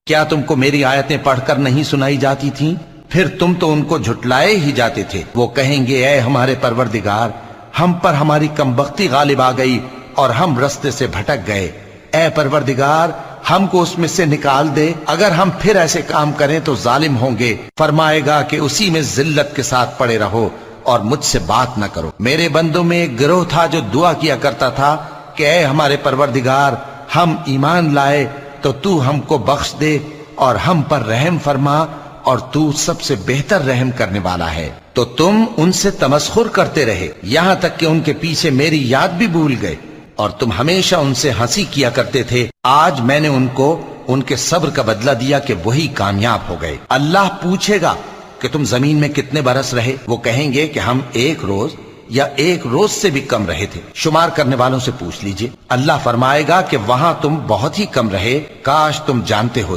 کیا تم کو میری آیتیں پڑھ کر نہیں سنائی جاتی تھیں؟ پھر تم تو ان کو جھٹلائے ہی جاتے تھے۔ وہ کہیں گے اے ہمارے پروردگار، ہم پر ہماری کمبختی غالب آ گئی اور ہم رستے سے بھٹک گئے۔ اے پروردگار، ہم کو اس میں سے نکال دے، اگر ہم پھر ایسے کام کریں تو ظالم ہوں گے۔ فرمائے گا کہ اسی میں ذلت کے ساتھ پڑے رہو اور مجھ سے بات نہ کرو۔ میرے بندوں میں ایک گروہ تھا جو دعا کیا کرتا تھا کہ اے ہمارے پروردگار، ہم ایمان لائے تو تو ہم کو بخش دے اور ہم پر رحم فرما، اور تو سب سے بہتر رحم کرنے والا ہے۔ تو تم ان سے تمسخر کرتے رہے یہاں تک کہ ان کے پیچھے میری یاد بھی بھول گئے، اور تم ہمیشہ ان سے ہنسی کیا کرتے تھے۔ آج میں نے ان کو ان کے صبر کا بدلہ دیا کہ وہی کامیاب ہو گئے۔ اللہ پوچھے گا کہ تم زمین میں کتنے برس رہے؟ وہ کہیں گے کہ ہم 1 روز یا 1 روز سے بھی کم رہے تھے۔ شمار کرنے والوں سے پوچھ لیجئے۔ اللہ فرمائے گا کہ وہاں تم بہت ہی کم رہے، کاش تم جانتے ہو۔